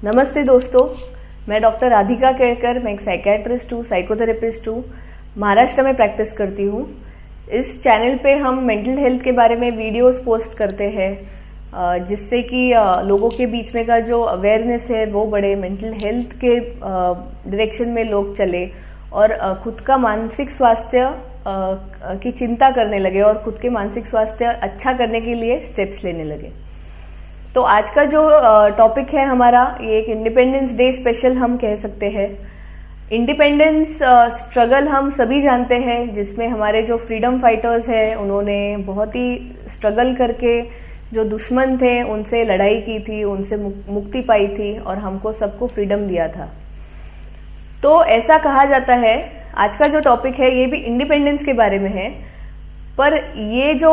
नमस्ते दोस्तों, मैं डॉक्टर राधिका केड़कर, मैं एक साइकेट्रिस्ट हूँ, साइकोथेरेपिस्ट हूँ, महाराष्ट्र में प्रैक्टिस करती हूँ। इस चैनल पे हम मेंटल हेल्थ के बारे में वीडियोस पोस्ट करते हैं जिससे कि लोगों के बीच में का जो अवेयरनेस है वो बढ़े, मेंटल हेल्थ के डायरेक्शन में लोग चले और खुद का मानसिक स्वास्थ्य की चिंता करने लगे और खुद के मानसिक स्वास्थ्य अच्छा करने के लिए स्टेप्स लेने लगे। तो आज का जो टॉपिक है हमारा, ये एक इंडिपेंडेंस डे स्पेशल हम कह सकते हैं। इंडिपेंडेंस स्ट्रगल हम सभी जानते हैं, जिसमें हमारे जो फ्रीडम फाइटर्स हैं उन्होंने बहुत ही स्ट्रगल करके जो दुश्मन थे उनसे लड़ाई की थी, उनसे मुक्ति पाई थी और हमको सबको फ्रीडम दिया था। तो ऐसा कहा जाता है, आज का जो टॉपिक है ये भी इंडिपेंडेंस के बारे में है, पर ये जो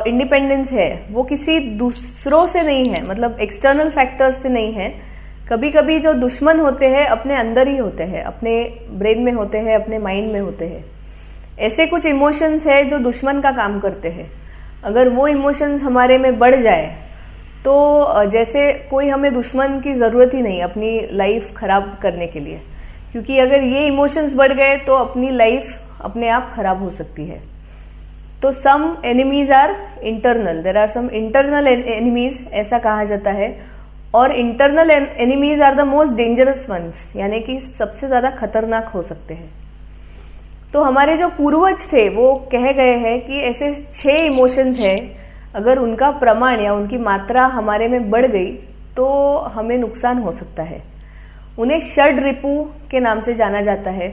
इंडिपेंडेंस है वो किसी दूसरों से नहीं है, मतलब एक्सटर्नल फैक्टर्स से नहीं है। कभी कभी जो दुश्मन होते हैं अपने अंदर ही होते हैं, अपने ब्रेन में होते हैं, अपने माइंड में होते हैं। ऐसे कुछ इमोशंस है जो दुश्मन का काम करते हैं। अगर वो इमोशंस हमारे में बढ़ जाए तो जैसे कोई हमें दुश्मन की ज़रूरत ही नहीं अपनी लाइफ खराब करने के लिए, क्योंकि अगर ये इमोशंस बढ़ गए तो अपनी लाइफ अपने आप खराब हो सकती है। तो some enemies are internal, there are some internal enemies, ऐसा कहा जाता है। और internal enemies are the most dangerous ones, यानी कि सबसे ज्यादा खतरनाक हो सकते हैं। तो हमारे जो पूर्वज थे वो कह गए हैं कि ऐसे 6 इमोशंस हैं, अगर उनका प्रमाण या उनकी मात्रा हमारे में बढ़ गई तो हमें नुकसान हो सकता है। उन्हें षड रिपु के नाम से जाना जाता है।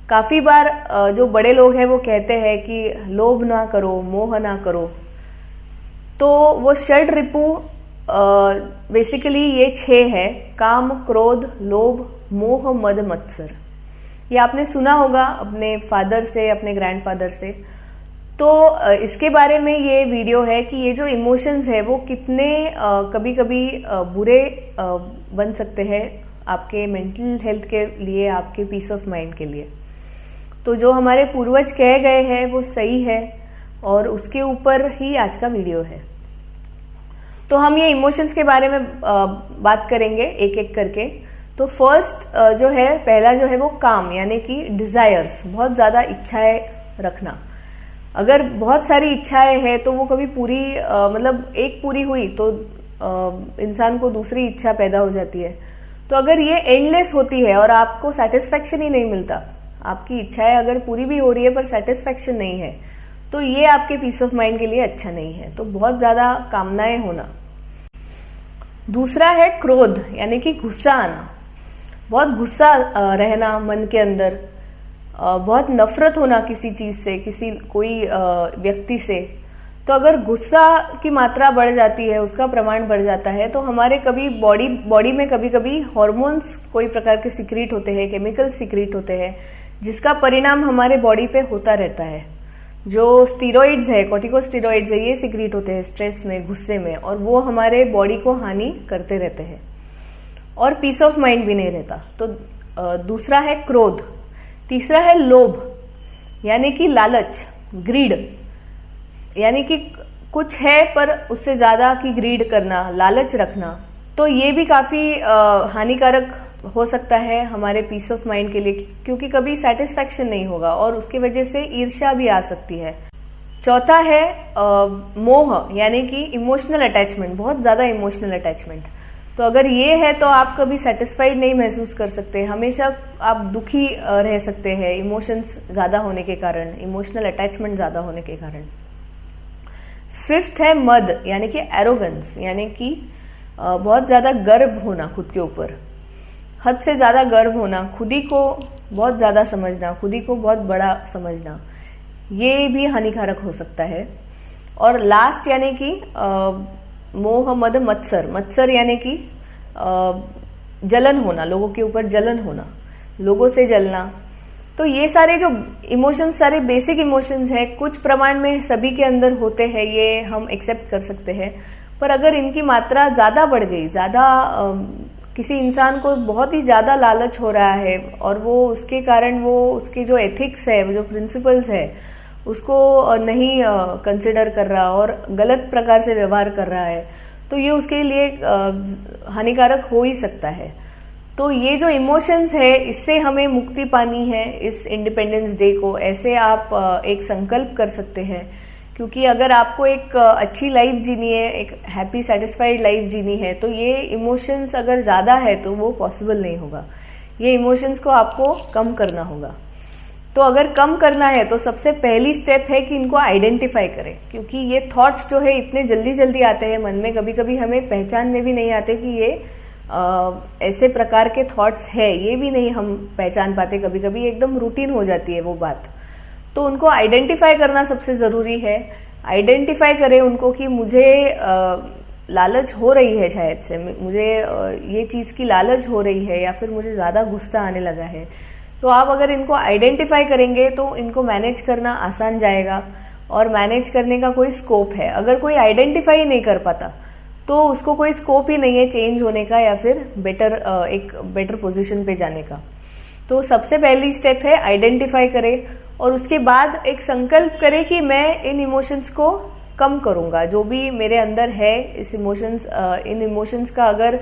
काफी बार जो बड़े लोग हैं वो कहते हैं कि लोभ ना करो, मोह ना करो। तो वो षड रिपु बेसिकली ये 6 है: काम, क्रोध, लोभ, मोह, मद, मत्सर। ये आपने सुना होगा अपने फादर से, अपने ग्रैंडफादर से। तो इसके बारे में ये वीडियो है कि ये जो इमोशंस है वो कितने कभी कभी बुरे बन सकते हैं आपके मेंटल हेल्थ के लिए, आपके पीस ऑफ माइंड के लिए। तो जो हमारे पूर्वज कह गए हैं वो सही है और उसके ऊपर ही आज का वीडियो है। तो हम ये इमोशंस के बारे में बात करेंगे एक एक करके। तो फर्स्ट जो है, पहला जो है वो काम, यानी कि डिजायर्स, बहुत ज्यादा इच्छाएं रखना। अगर बहुत सारी इच्छाएं हैं तो वो कभी पूरी मतलब एक पूरी हुई तो इंसान को दूसरी इच्छा पैदा हो जाती है। तो अगर ये एंडलेस होती है और आपको सेटिस्फेक्शन ही नहीं मिलता, आपकी इच्छाएं अगर पूरी भी हो रही है पर सेटिस्फेक्शन नहीं है, तो ये आपके पीस ऑफ माइंड के लिए अच्छा नहीं है। तो बहुत ज्यादा कामनाएं होना। दूसरा है क्रोध, यानी कि गुस्सा आना, बहुत गुस्सा रहना मन के अंदर, बहुत नफरत होना किसी चीज से, कोई व्यक्ति से। तो अगर गुस्सा की मात्रा बढ़ जाती है, उसका प्रमाण बढ़ जाता है, तो हमारे कभी बॉडी में कभी कभी हॉर्मोन्स कोई प्रकार के सीक्रेट होते हैं, केमिकल सीक्रेट होते हैं, जिसका परिणाम हमारे बॉडी पे होता रहता है। जो स्टीरॉइड्स है, कॉर्टिकोस्टीरॉइड्स है, ये सीक्रेट होते हैं स्ट्रेस में, गुस्से में, और वो हमारे बॉडी को हानि करते रहते हैं और पीस ऑफ माइंड भी नहीं रहता। तो दूसरा है क्रोध। तीसरा है लोभ, यानी कि लालच, ग्रीड, यानी कि कुछ है पर उससे ज्यादा की ग्रीड करना, लालच रखना। तो ये भी काफी हानिकारक हो सकता है हमारे पीस ऑफ माइंड के लिए, क्योंकि कभी सेटिस्फेक्शन नहीं होगा और उसकी वजह से ईर्ष्या भी आ सकती है। चौथा है मोह, यानी कि इमोशनल अटैचमेंट, बहुत ज्यादा इमोशनल अटैचमेंट। तो अगर ये है तो आप कभी सेटिस्फाइड नहीं महसूस कर सकते, हमेशा आप दुखी रह सकते हैं इमोशंस ज्यादा होने के कारण, इमोशनल अटैचमेंट ज्यादा होने के कारण। फिफ्थ है मद, यानी कि एरोगेंस, यानी कि बहुत ज्यादा गर्व होना खुद के ऊपर, हद से ज्यादा गर्व होना, खुद ही को बहुत ज्यादा समझना, खुद ही को बहुत बड़ा समझना, ये भी हानिकारक हो सकता है। और लास्ट यानी कि मोह, मद, मत्सर। मत्सर यानी कि जलन होना, लोगों के ऊपर जलन होना, लोगों से जलना। तो ये सारे जो इमोशंस, सारे बेसिक इमोशंस हैं, कुछ प्रमाण में सभी के अंदर होते हैं, ये हम एक्सेप्ट कर सकते हैं। पर अगर इनकी मात्रा ज्यादा बढ़ गई, ज्यादा किसी इंसान को बहुत ही ज्यादा लालच हो रहा है और वो उसके कारण वो उसके जो एथिक्स है, वो जो प्रिंसिपल्स है, उसको नहीं कंसिडर कर रहा और गलत प्रकार से व्यवहार कर रहा है, तो ये उसके लिए हानिकारक हो ही सकता है। तो ये जो इमोशंस है, इससे हमें मुक्ति पानी है इस इंडिपेंडेंस डे को। ऐसे आप एक संकल्प कर सकते हैं, क्योंकि अगर आपको एक अच्छी लाइफ जीनी है, एक हैप्पी सेटिस्फाइड लाइफ जीनी है, तो ये इमोशंस अगर ज़्यादा है तो वो पॉसिबल नहीं होगा। ये इमोशंस को आपको कम करना होगा। तो अगर कम करना है तो सबसे पहली स्टेप है कि इनको आइडेंटिफाई करें, क्योंकि ये थॉट्स जो है इतने जल्दी जल्दी आते हैं मन में, कभी कभी हमें पहचान में भी नहीं आते कि ये ऐसे प्रकार के थॉट्स है, ये भी नहीं हम पहचान पाते। कभी कभी एकदम रूटीन हो जाती है वो बात। तो उनको आइडेंटिफाई करना सबसे ज़रूरी है। आइडेंटिफाई करें उनको कि मुझे लालच हो रही है, शायद से मुझे ये चीज़ की लालच हो रही है, या फिर मुझे ज़्यादा गुस्सा आने लगा है। तो आप अगर इनको आइडेंटिफाई करेंगे तो इनको मैनेज करना आसान जाएगा, और मैनेज करने का कोई स्कोप है। अगर कोई आइडेंटिफाई नहीं कर पाता तो उसको कोई स्कोप ही नहीं है चेंज होने का, या फिर एक बेटर पोजीशन पे जाने का। तो सबसे पहली स्टेप है आइडेंटिफाई करें, और उसके बाद एक संकल्प करें कि मैं इन इमोशंस को कम करूंगा। जो भी मेरे अंदर है इन इमोशंस का अगर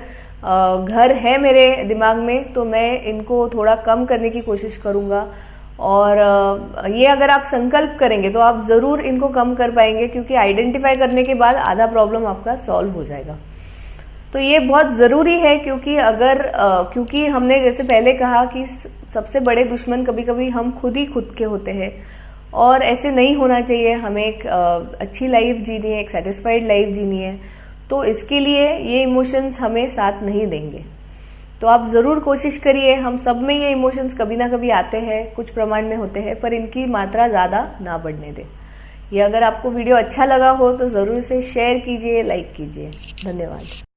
घर है मेरे दिमाग में, तो मैं इनको थोड़ा कम करने की कोशिश करूंगा। और ये अगर आप संकल्प करेंगे तो आप ज़रूर इनको कम कर पाएंगे, क्योंकि आइडेंटिफाई करने के बाद आधा प्रॉब्लम आपका सॉल्व हो जाएगा। तो ये बहुत ज़रूरी है, क्योंकि हमने जैसे पहले कहा कि सबसे बड़े दुश्मन कभी कभी हम खुद के होते हैं, और ऐसे नहीं होना चाहिए। हमें एक अच्छी लाइफ जीनी है, एक सेटिस्फाइड लाइफ जीनी है, तो इसके लिए ये इमोशंस हमें साथ नहीं देंगे। तो आप ज़रूर कोशिश करिए। हम सब में ये इमोशंस कभी ना कभी आते हैं, कुछ प्रमाण में होते हैं, पर इनकी मात्रा ज़्यादा ना बढ़ने दें। ये अगर आपको वीडियो अच्छा लगा हो तो ज़रूर से शेयर कीजिए, लाइक कीजिए। धन्यवाद।